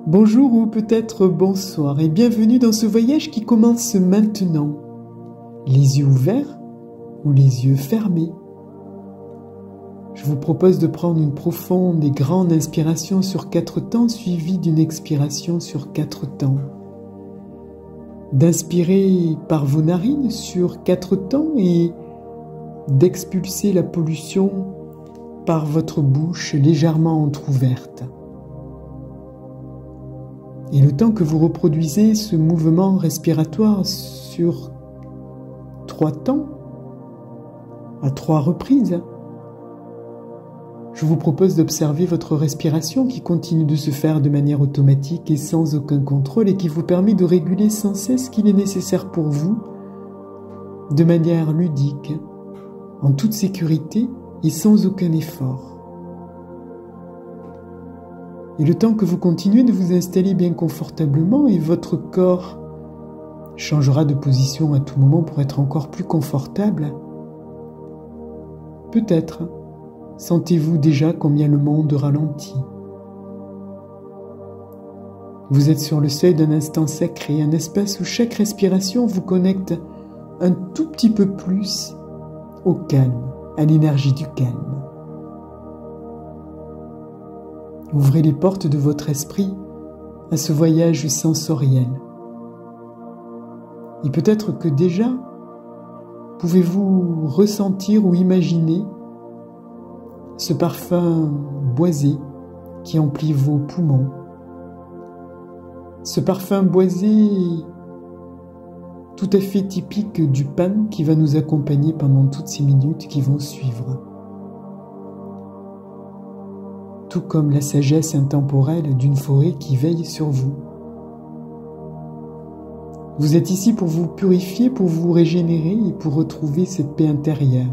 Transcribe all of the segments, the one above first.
Bonjour ou peut-être bonsoir et bienvenue dans ce voyage qui commence maintenant. Les yeux ouverts ou les yeux fermés. Je vous propose de prendre une profonde et grande inspiration sur 4 temps suivie d'une expiration sur 4 temps. D'inspirer par vos narines sur 4 temps et d'expulser la pollution par votre bouche légèrement entrouverte. Et le temps que vous reproduisez ce mouvement respiratoire sur 3 temps, à 3 reprises, je vous propose d'observer votre respiration qui continue de se faire de manière automatique et sans aucun contrôle et qui vous permet de réguler sans cesse ce qu'il est nécessaire pour vous de manière ludique, en toute sécurité et sans aucun effort. Et le temps que vous continuez de vous installer bien confortablement et votre corps changera de position à tout moment pour être encore plus confortable, peut-être sentez-vous déjà combien le monde ralentit. Vous êtes sur le seuil d'un instant sacré, un espace où chaque respiration vous connecte un tout petit peu plus au calme, à l'énergie du calme. Ouvrez les portes de votre esprit à ce voyage sensoriel. Et peut-être que déjà, pouvez-vous ressentir ou imaginer ce parfum boisé qui emplit vos poumons. Ce parfum boisé tout à fait typique du pain qui va nous accompagner pendant toutes ces minutes qui vont suivre. Tout comme la sagesse intemporelle d'une forêt qui veille sur vous. Vous êtes ici pour vous purifier, pour vous régénérer et pour retrouver cette paix intérieure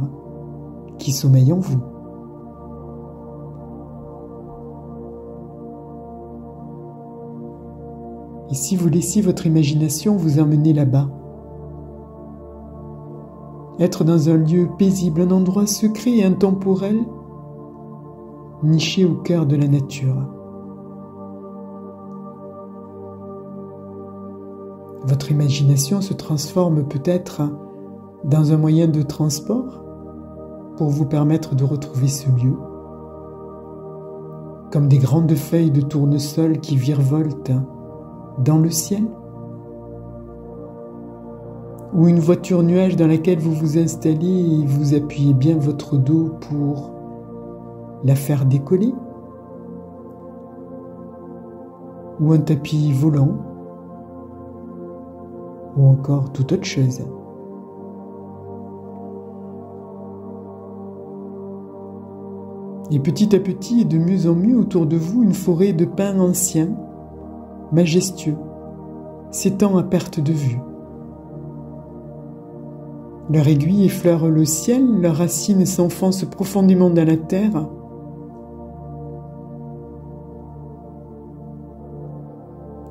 qui sommeille en vous. Et si vous laissiez votre imagination vous emmener là-bas, être dans un lieu paisible, un endroit secret et intemporel, niché au cœur de la nature. Votre imagination se transforme peut-être dans un moyen de transport pour vous permettre de retrouver ce lieu, comme des grandes feuilles de tournesol qui virevoltent dans le ciel, ou une voiture nuage dans laquelle vous vous installez et vous appuyez bien votre dos pour la faire décoller, ou un tapis volant, ou encore toute autre chose. Et petit à petit et de mieux en mieux autour de vous, une forêt de pins anciens, majestueux, s'étend à perte de vue. Leurs aiguilles effleurent le ciel, leurs racines s'enfoncent profondément dans la terre,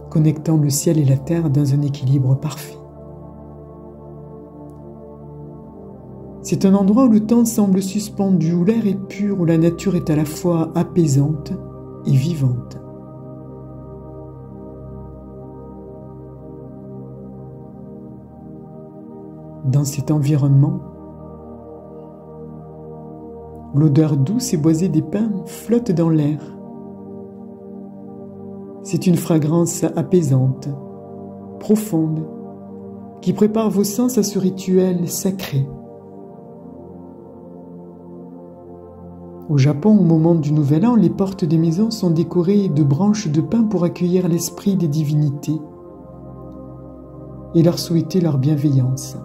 connectant le ciel et la terre dans un équilibre parfait. C'est un endroit où le temps semble suspendu, où l'air est pur, où la nature est à la fois apaisante et vivante. Dans cet environnement, l'odeur douce et boisée des pins flotte dans l'air. C'est une fragrance apaisante, profonde, qui prépare vos sens à ce rituel sacré. Au Japon, au moment du Nouvel An, les portes des maisons sont décorées de branches de pin pour accueillir l'esprit des divinités et leur souhaiter leur bienveillance.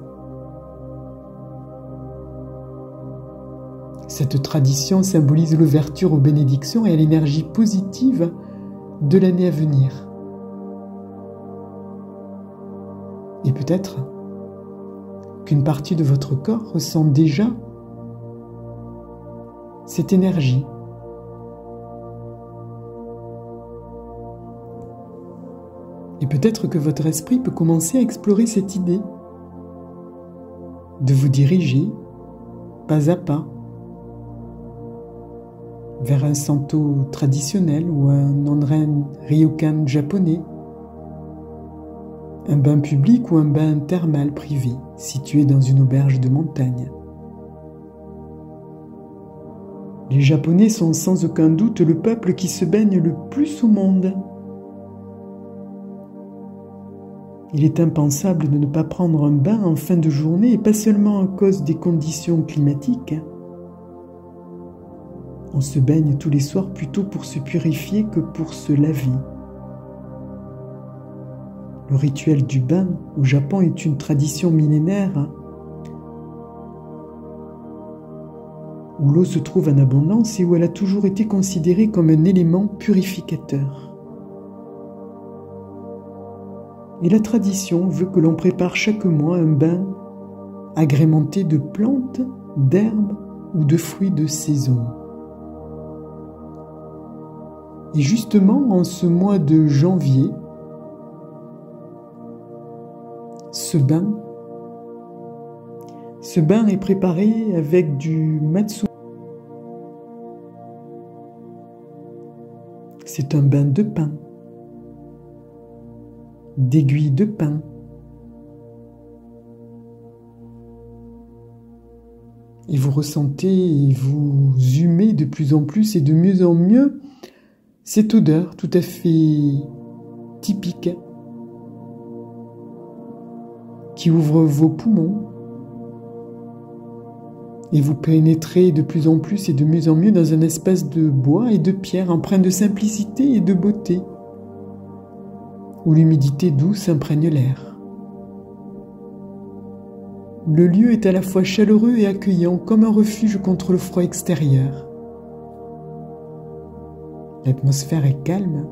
Cette tradition symbolise l'ouverture aux bénédictions et à l'énergie positive de l'année à venir. Et peut-être qu'une partie de votre corps ressent déjà cette énergie. Et peut-être que votre esprit peut commencer à explorer cette idée de vous diriger pas à pas vers un santo traditionnel ou un onren ryokan japonais, un bain public ou un bain thermal privé situé dans une auberge de montagne. Les Japonais sont sans aucun doute le peuple qui se baigne le plus au monde. Il est impensable de ne pas prendre un bain en fin de journée, et pas seulement à cause des conditions climatiques. On se baigne tous les soirs plutôt pour se purifier que pour se laver. Le rituel du bain au Japon est une tradition millénaire où l'eau se trouve en abondance et où elle a toujours été considérée comme un élément purificateur. Et la tradition veut que l'on prépare chaque mois un bain agrémenté de plantes, d'herbes ou de fruits de saison. Et justement, en ce mois de janvier, ce bain est préparé avec du matsu. C'est un bain de pain, d'aiguilles de pain, et vous ressentez et vous humez de plus en plus et de mieux en mieux cette odeur tout à fait typique qui ouvre vos poumons, et vous pénétrez de plus en plus et de mieux en mieux dans un espace de bois et de pierre empreint de simplicité et de beauté, où l'humidité douce imprègne l'air. Le lieu est à la fois chaleureux et accueillant, comme un refuge contre le froid extérieur. L'atmosphère est calme.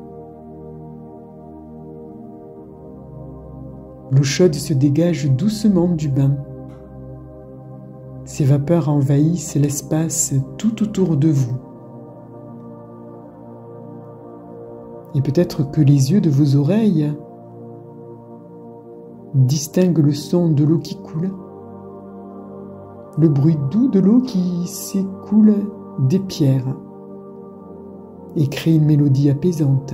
L'eau chaude se dégage doucement du bain. Ces vapeurs envahissent l'espace tout autour de vous. Et peut-être que les yeux de vos oreilles distinguent le son de l'eau qui coule, le bruit doux de l'eau qui s'écoule des pierres et crée une mélodie apaisante.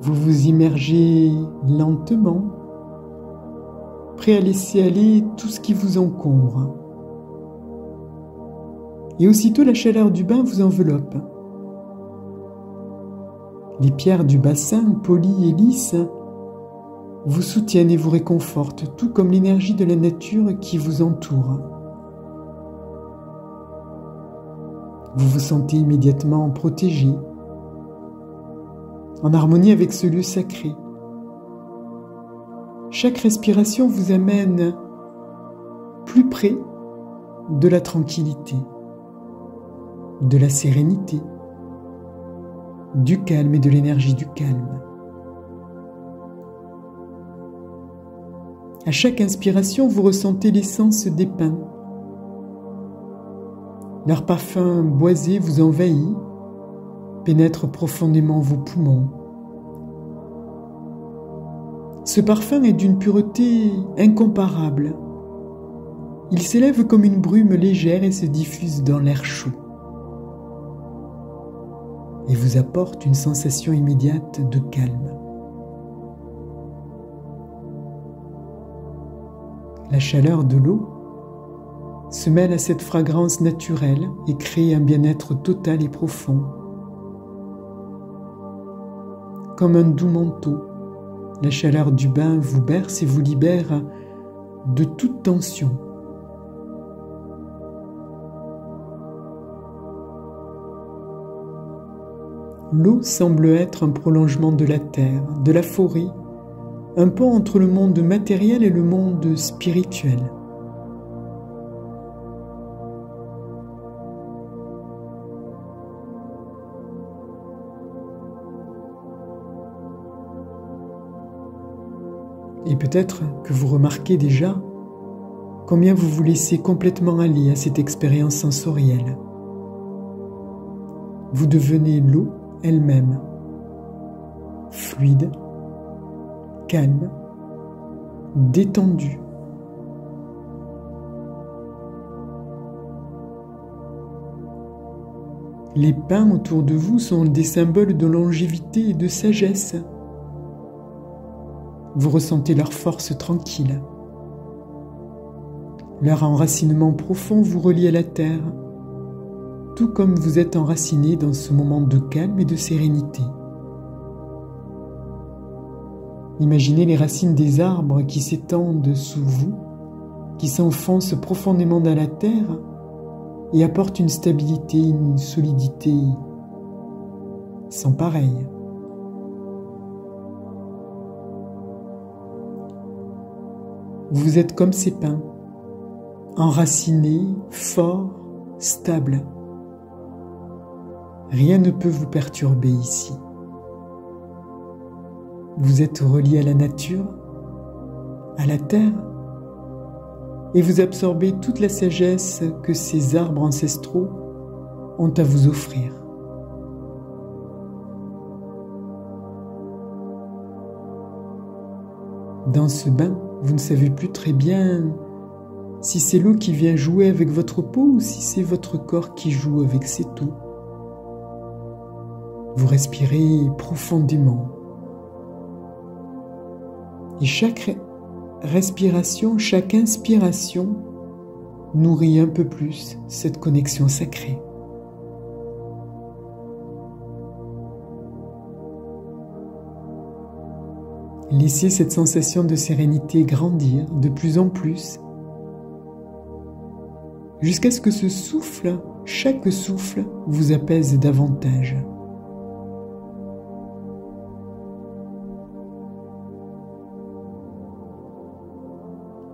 Vous vous immergez lentement, prêt à laisser aller tout ce qui vous encombre. Et aussitôt la chaleur du bain vous enveloppe. Les pierres du bassin, polies et lisses, vous soutiennent et vous réconfortent, tout comme l'énergie de la nature qui vous entoure. Vous vous sentez immédiatement protégé, en harmonie avec ce lieu sacré. Chaque respiration vous amène plus près de la tranquillité, de la sérénité, du calme et de l'énergie du calme. À chaque inspiration, vous ressentez l'essence des pins. Leur parfum boisé vous envahit, pénètre profondément vos poumons. Ce parfum est d'une pureté incomparable. Il s'élève comme une brume légère et se diffuse dans l'air chaud. Et vous apporte une sensation immédiate de calme. La chaleur de l'eau se mêle à cette fragrance naturelle et crée un bien-être total et profond. Comme un doux manteau, la chaleur du bain vous berce et vous libère de toute tension. L'eau semble être un prolongement de la terre, de la forêt, un pont entre le monde matériel et le monde spirituel. Et peut-être que vous remarquez déjà combien vous vous laissez complètement aller à cette expérience sensorielle. Vous devenez l'eau elle-même, fluide, calme, détendue. Les pins autour de vous sont des symboles de longévité et de sagesse. Vous ressentez leur force tranquille. Leur enracinement profond vous relie à la terre, tout comme vous êtes enraciné dans ce moment de calme et de sérénité. Imaginez les racines des arbres qui s'étendent sous vous, qui s'enfoncent profondément dans la terre et apportent une stabilité, une solidité sans pareil. Vous êtes comme ces pins, enracinés, forts, stables. Rien ne peut vous perturber ici. Vous êtes relié à la nature, à la terre, et vous absorbez toute la sagesse que ces arbres ancestraux ont à vous offrir. Dans ce bain, vous ne savez plus très bien si c'est l'eau qui vient jouer avec votre peau ou si c'est votre corps qui joue avec cette eau. Vous respirez profondément. Et chaque respiration, chaque inspiration nourrit un peu plus cette connexion sacrée. Laissez cette sensation de sérénité grandir de plus en plus, jusqu'à ce que ce souffle, chaque souffle, vous apaise davantage.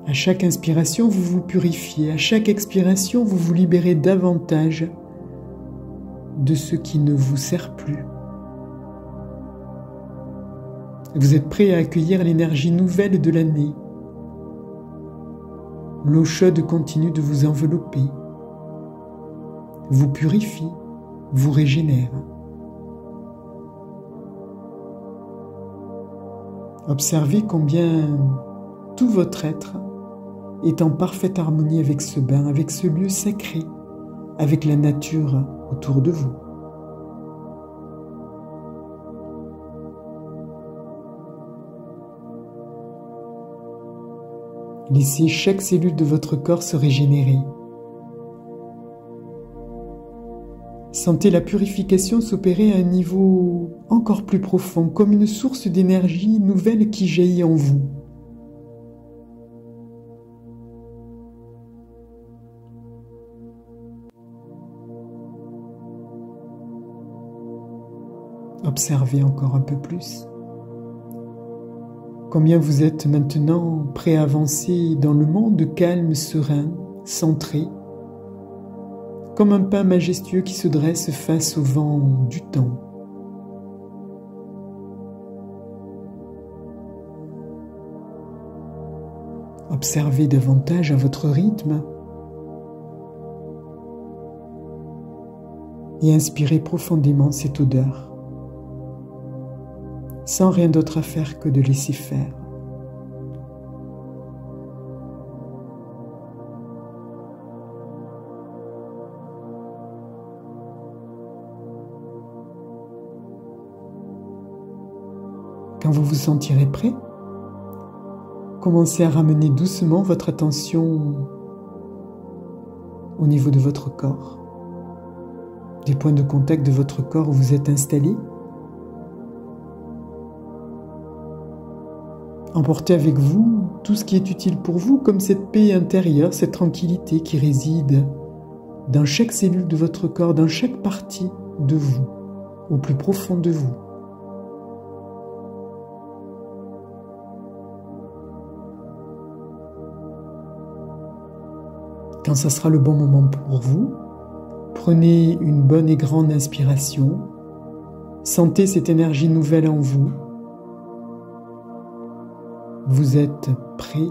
À chaque inspiration, vous vous purifiez. À chaque expiration, vous vous libérez davantage de ce qui ne vous sert plus. Vous êtes prêt à accueillir l'énergie nouvelle de l'année. L'eau chaude continue de vous envelopper, vous purifie, vous régénère. Observez combien tout votre être est en parfaite harmonie avec ce bain, avec ce lieu sacré, avec la nature autour de vous. Laissez chaque cellule de votre corps se régénérer. Sentez la purification s'opérer à un niveau encore plus profond, comme une source d'énergie nouvelle qui jaillit en vous. Observez encore un peu plus. Combien vous êtes maintenant prêt à avancer dans le monde calme, serein, centré, comme un pin majestueux qui se dresse face au vent du temps. Observez davantage à votre rythme et inspirez profondément cette odeur, sans rien d'autre à faire que de laisser faire. Quand vous vous sentirez prêt, commencez à ramener doucement votre attention au niveau de votre corps, des points de contact de votre corps où vous êtes installé. Emportez avec vous tout ce qui est utile pour vous, comme cette paix intérieure, cette tranquillité qui réside dans chaque cellule de votre corps, dans chaque partie de vous, au plus profond de vous. Quand ce sera le bon moment pour vous, prenez une bonne et grande inspiration, sentez cette énergie nouvelle en vous. Vous êtes prêt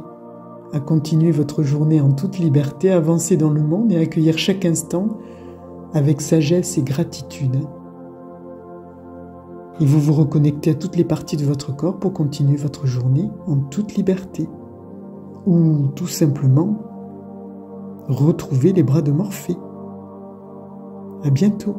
à continuer votre journée en toute liberté, à avancer dans le monde et à accueillir chaque instant avec sagesse et gratitude. Et vous vous reconnectez à toutes les parties de votre corps pour continuer votre journée en toute liberté. Ou tout simplement, retrouver les bras de Morphée. À bientôt.